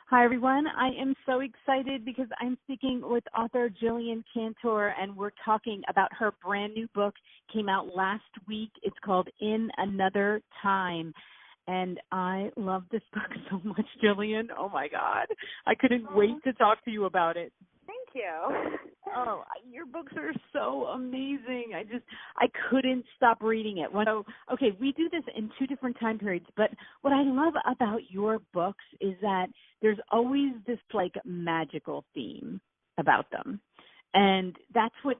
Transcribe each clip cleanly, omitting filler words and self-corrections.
Hi, everyone. I am so excited because I'm speaking with author Jillian Cantor, and we're talking about her brand new book. Came out last week. It's called In Another Time. And I love this book so much, Jillian. Oh, my God. I couldn't wait to talk to you about it. Thank you. Oh, your books are so amazing. I couldn't stop reading it. So, okay, we do this in two different time periods, but what I love about your books is that there's always this like magical theme about them. And that's what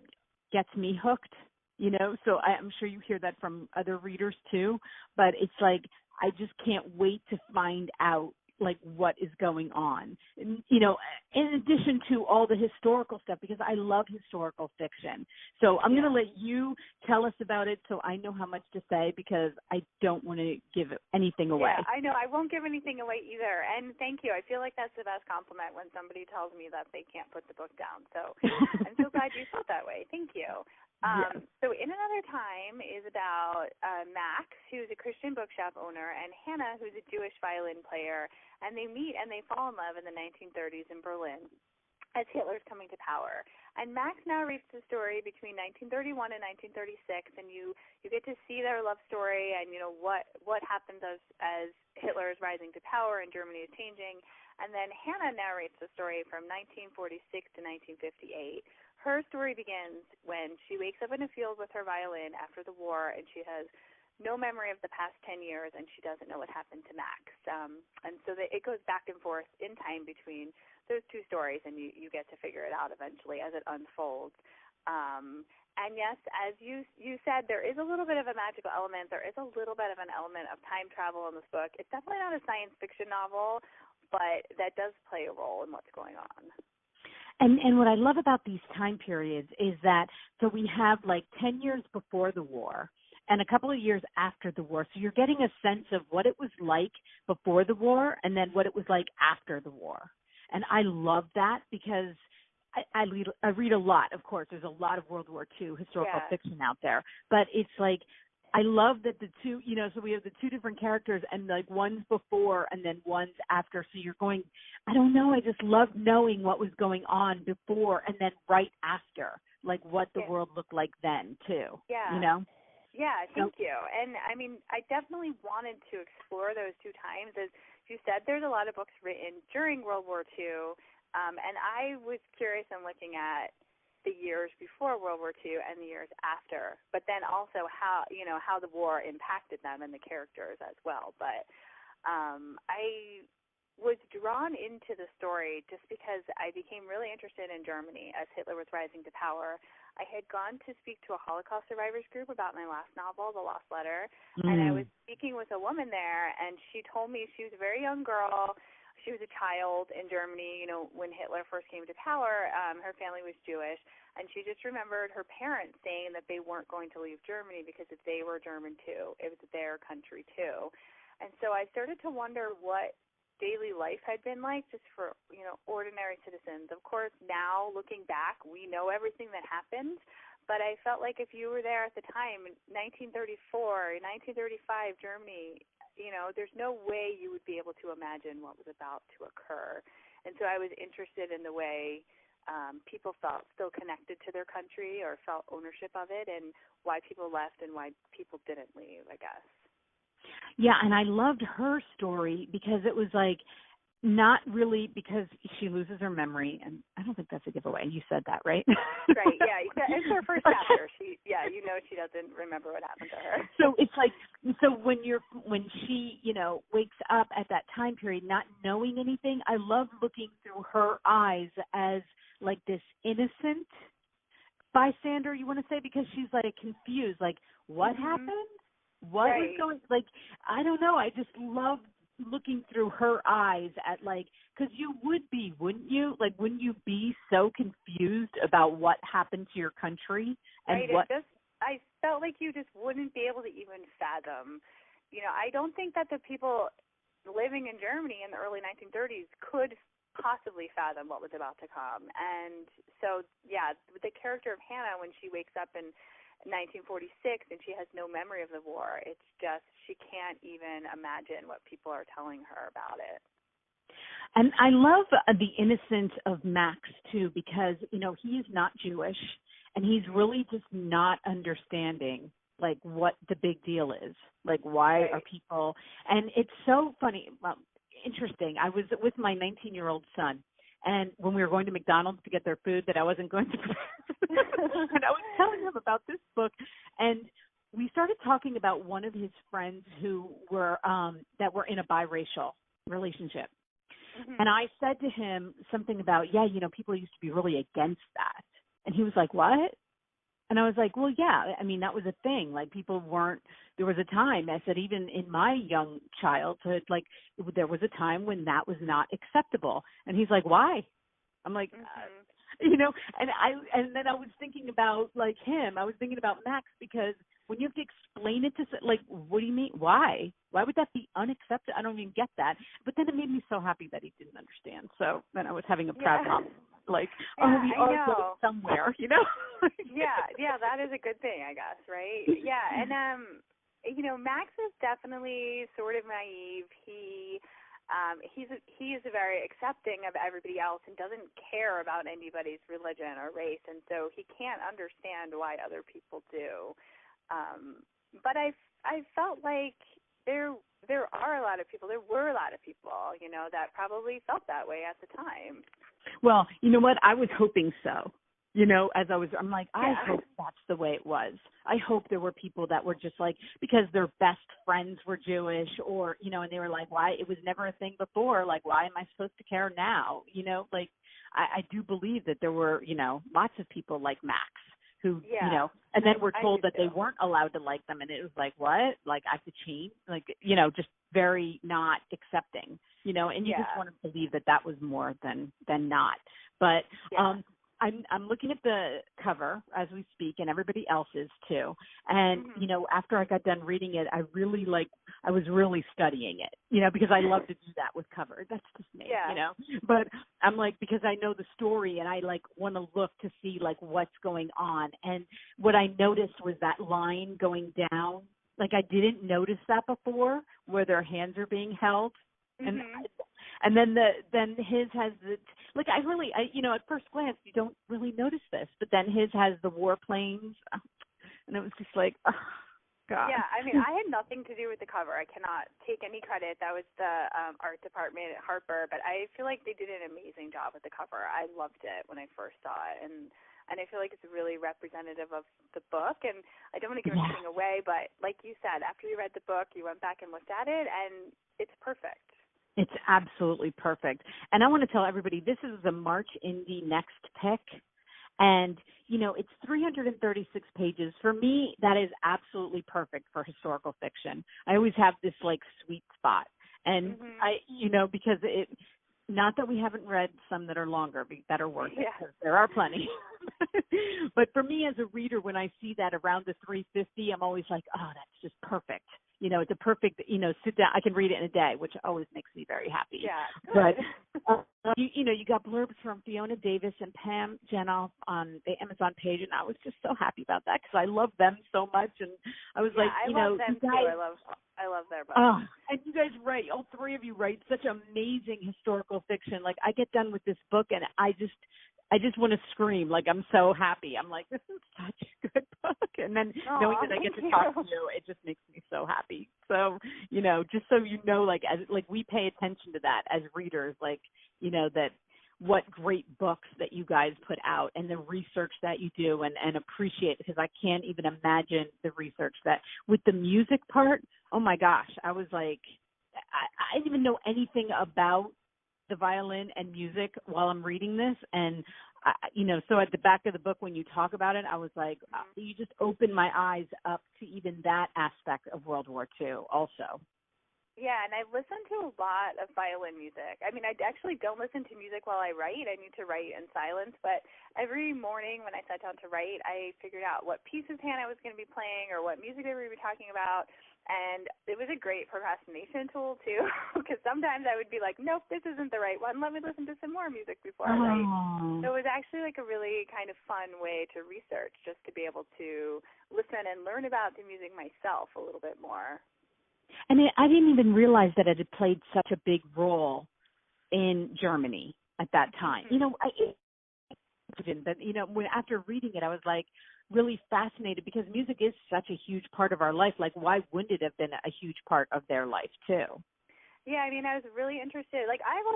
gets me hooked, you know? So I'm sure you hear that from other readers too, but it's like I just can't wait to find out like what is going on, and, you know, in addition to all the historical stuff, because I love historical fiction. So I'm going to let you tell us about it so I know how much to say, because I don't want to give anything away. Yeah, I know. I won't give anything away either. And thank you. I feel like that's the best compliment when somebody tells me that they can't put the book down. So I'm so glad you felt that way. Thank you. Yes. So In Another Time is about Max, who's a Christian bookshop owner, and Hannah, who's a Jewish violin player, and they meet and they fall in love in the 1930s in Berlin as Hitler's coming to power. And Max narrates the story between 1931 and 1936, and you get to see their love story and, you know, what happens as Hitler is rising to power and Germany is changing. And then Hannah narrates the story from 1946 to 1958. Her story begins when she wakes up in a field with her violin after the war, and she has no memory of the past 10 years, and she doesn't know what happened to Max. And so it goes back and forth in time between those two stories, and you get to figure it out eventually as it unfolds. And yes, as you said, there is a little bit of a magical element. There is a little bit of an element of time travel in this book. It's definitely not a science fiction novel, but that does play a role in what's going on. And what I love about these time periods is that, so we have like 10 years before the war and a couple of years after the war. So you're getting a sense of what it was like before the war and then what it was like after the war. And I love that because I read a lot, of course. There's a lot of World War II historical fiction out there. But it's like, I love that the two, you know, so we have the two different characters and like one's before and then one's after. So you're going, I don't know, I just love knowing what was going on before and then right after, like what the world looked like then too, you know? Yeah, thank you. And I mean, I definitely wanted to explore those two times. As you said, there's a lot of books written during World War II, and I was curious in looking at the years before World War II and the years after, but then also how the war impacted them and the characters as well. But I was drawn into the story just because I became really interested in Germany as Hitler was rising to power. I had gone to speak to a Holocaust survivors group about my last novel, The Lost Letter, and I was speaking with a woman there, and she told me she was a very young girl. She was a child in Germany, you know, when Hitler first came to power. Her family was Jewish, and she just remembered her parents saying that they weren't going to leave Germany because if they were German too, it was their country too. And so I started to wonder what daily life had been like just for, you know, ordinary citizens. Of course, now looking back, we know everything that happened, but I felt like if you were there at the time, 1934, 1935, Germany, you know, there's no way you would be able to imagine what was about to occur. And so I was interested in the way people felt still connected to their country or felt ownership of it, and why people left and why people didn't leave, I guess. Yeah, and I loved her story because it was like not really because she loses her memory, and I don't think that's a giveaway. You said that, right? Right, yeah. It's her first chapter. She doesn't remember what happened to her. So it's like, so when she, you know, wakes up at that time period not knowing anything, I love looking through her eyes as like this innocent bystander, you want to say, because she's like confused, like what happened? What was going, like, I don't know. I just love looking through her eyes at, like, because you would be, wouldn't you? Like, wouldn't you be so confused about what happened to your country? And I felt like you just wouldn't be able to even fathom. You know, I don't think that the people living in Germany in the early 1930s could possibly fathom what was about to come. And so, yeah, the character of Hannah, when she wakes up in 1946 and she has no memory of the war, it's just she can't even imagine what people are telling her about it. And I love the innocence of Max too, because he is not Jewish, and he's really just not understanding like what the big deal is, like why Right. are people. And it's so funny, well, interesting. I was with my 19-year-old son, and when we were going to McDonald's to get their food that I wasn't going to, and I was telling him about this book, and we started talking about one of his friends who were that were in a biracial relationship. Mm-hmm. And I said to him something about, people used to be really against that. And he was like, what? And I was like, well, yeah, I mean, that was a thing. Like people weren't, there was a time, I said, even in my young childhood, like there was a time when that was not acceptable. And he's like, why? I'm like, and then I was thinking about like him, I was thinking about Max, because when you have to explain it to, like, what do you mean? Why? Why would that be unacceptable? I don't even get that. But then it made me so happy that he didn't understand. So then I was having a proud mom. Like, we are going somewhere, yeah, that is a good thing, I guess, right? Yeah, and Max is definitely sort of naive. He is very accepting of everybody else and doesn't care about anybody's religion or race, and so he can't understand why other people do. But I felt like there were a lot of people, that probably felt that way at the time. Well, you know what? I was hoping so. I'm like, I hope that's the way it was. I hope there were people that were just like, because their best friends were Jewish, or, and they were like, why? It was never a thing before. Like, why am I supposed to care now? Like, I do believe that there were, lots of people like Max who, and then we're told that they weren't allowed to like them. And it was like, what? Like, I have to change? Like, just very not accepting, and you just want to believe that that was more than not. But, I'm looking at the cover as we speak, and everybody else is too. And, after I got done reading it, I was really studying it, because I love to do that with covers. That's just me, But I'm like, because I know the story and I want to look to see what's going on. And what I noticed was that line going down. Like I didn't notice that before, where their hands are being held. And then his has at first glance you don't really notice this, but then his has the warplanes, and it was just like, oh, God. Yeah, I mean, I had nothing to do with the cover. I cannot take any credit. That was the art department at Harper, but I feel like they did an amazing job with the cover. I loved it when I first saw it, and I feel like it's really representative of the book. And I don't want to give anything away, but like you said, after you read the book, you went back and looked at it, and it's perfect. It's absolutely perfect. And I want to tell everybody, this is the March Indie Next pick. And, it's 336 pages. For me, that is absolutely perfect for historical fiction. I always have this sweet spot. And because not that we haven't read some that are longer, that are worth it, 'cause there are plenty. But for me as a reader, when I see that around the 350, I'm always like, oh, that's just perfect. It's a perfect, sit down. I can read it in a day, which always makes me very happy. Yeah. But, you got blurbs from Fiona Davis and Pam Jenoff on the Amazon page, and I was just so happy about that because I love them so much. And I was like, I love them too. I love their books. And you guys write, all three of you write such amazing historical fiction. Like, I get done with this book, and I just want to scream. Like, I'm so happy. I'm like, this is such a good book. And then knowing that I get to talk to you, it just makes me so happy. So, just so as we pay attention to that as readers, that what great books that you guys put out and the research that you do and appreciate, because I can't even imagine the research that with the music part. Oh my gosh. I was like, I didn't even know anything about the violin and music while I'm reading this. And, so at the back of the book, when you talk about it, I was like, you just opened my eyes up to even that aspect of World War II also. Yeah, and I listen to a lot of violin music. I mean, I actually don't listen to music while I write. I need to write in silence. But every morning when I sat down to write, I figured out what piece of hand I was going to be playing or what music they were going to be talking about. And it was a great procrastination tool, too, because sometimes I would be like, nope, this isn't the right one. Let me listen to some more music before I write. So it was actually a really kind of fun way to research, just to be able to listen and learn about the music myself a little bit more. And I didn't even realize that it had played such a big role in Germany at that time. You know, but you know, after reading it, I was like really fascinated because music is such a huge part of our life. Like, why wouldn't it have been a huge part of their life too? Yeah, I mean, I was really interested. Like, I've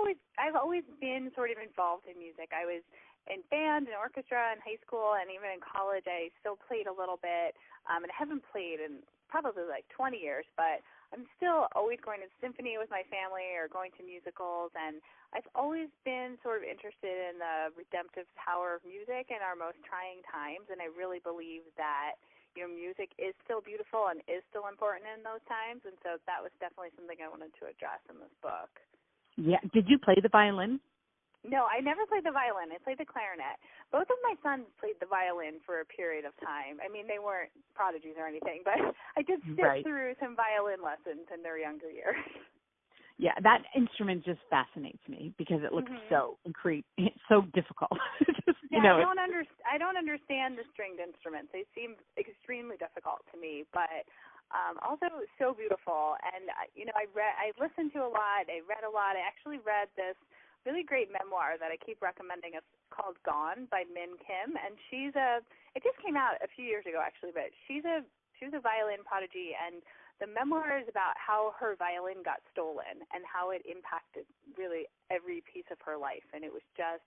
always been sort of involved in music. I was in band and orchestra in high school, and even in college, I still played a little bit. And I haven't played in probably like 20 years, but I'm still always going to symphony with my family or going to musicals. And I've always been sort of interested in the redemptive power of music in our most trying times. And I really believe that, you know, music is still beautiful and is still important in those times. And so that was definitely something I wanted to address in this book. Yeah. Did you play the violin? No, I never played the violin. I played the clarinet. Both of my sons played the violin for a period of time. I mean, they weren't prodigies or anything, but I did sit through some violin lessons in their younger years. Yeah, that instrument just fascinates me because it looks so difficult. Just, yeah, you know, I don't understand the stringed instruments. They seem extremely difficult to me, but also so beautiful. And you know, I listened to a lot. I read a lot. I actually read this really great memoir that I keep recommending. It's called Gone by Min Kim, and it just came out a few years ago actually, but she was a violin prodigy, and the memoir is about how her violin got stolen and how it impacted really every piece of her life. And it was just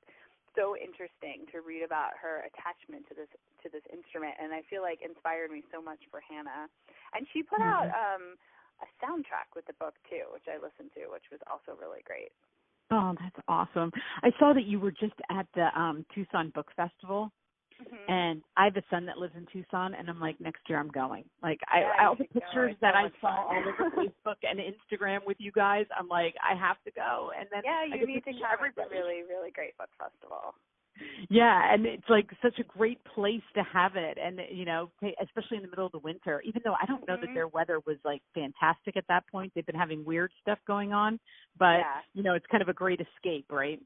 so interesting to read about her attachment to this instrument, and I feel like inspired me so much for Hannah. And she put out a soundtrack with the book too, which I listened to, which was also really great. Oh, that's awesome. I saw that you were just at the Tucson Book Festival, and I have a son that lives in Tucson, and I'm like, next year I'm going. Like, all the pictures that I saw all over Facebook and Instagram with you guys, I'm like, I have to go. And then you need to come. It's a really, really great book festival. Yeah, and it's like such a great place to have it, and you know, especially in the middle of the winter. Even though I don't know that their weather was like fantastic at that point, they've been having weird stuff going on, but you know, it's kind of a great escape, right?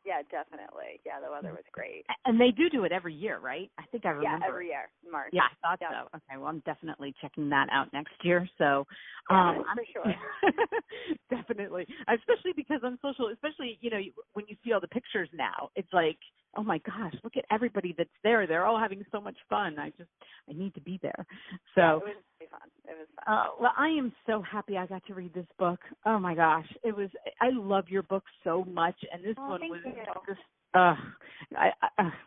Yeah, definitely. Yeah, the weather was great. And they do it every year, right? I think I remember. Yeah, every year, March. Yeah, I thought so. Okay, well, I'm definitely checking that out next year. So, I'm for sure. Definitely, especially because on social, especially, you know, when you see all the pictures now, it's like, oh my gosh, look at everybody that's there. They're all having so much fun. I need to be there. So yeah, it was really fun. It was fun. Well, I am so happy I got to read this book. Oh my gosh, I love your book so much, and this one was just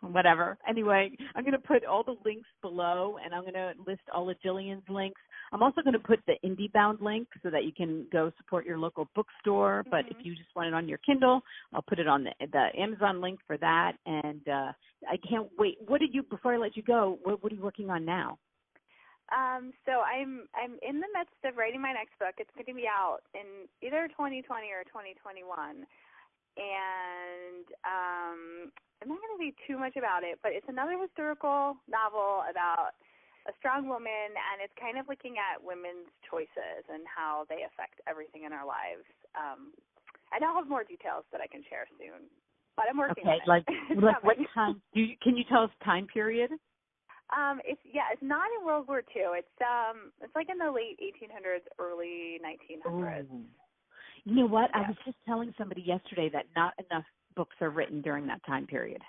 whatever. Anyway, I'm going to put all the links below, and I'm going to list all of Jillian's links. I'm also going to put the IndieBound link so that you can go support your local bookstore. But if you just want it on your Kindle, I'll put it on the Amazon link for that. And I can't wait. Before I let you go, what are you working on now? So I'm in the midst of writing my next book. It's going to be out in either 2020 or 2021. And I'm not going to say too much about it, but it's another historical novel about a strong woman, and it's kind of looking at women's choices and how they affect everything in our lives. And I'll have more details that I can share soon, but I'm working on it. Like what time? Can you tell us time period? It's not in World War II. It's like in the late 1800s, early 1900s. Ooh. You know what? Yeah. I was just telling somebody yesterday that not enough books are written during that time period.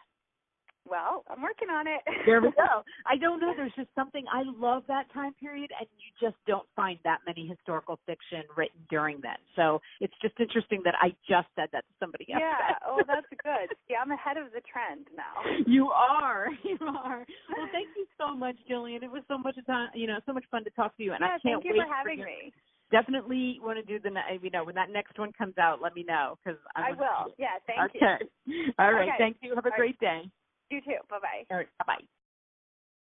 Well, I'm working on it. There we go. I don't know. There's just something. I love that time period, and you just don't find that many historical fiction written during then. So it's just interesting that I just said that to somebody else. Yeah. Oh, that's good. Yeah, I'm ahead of the trend now. You are. Well, thank you so much, Jillian. It was so much fun. So much fun to talk to you, and I can't wait. Thank you for having me. Definitely want to do when that next one comes out, let me know because I will. Yeah, thank you. Okay. All right. Okay. Thank you. Have a great day. You too. Bye-bye. All right. Bye-bye.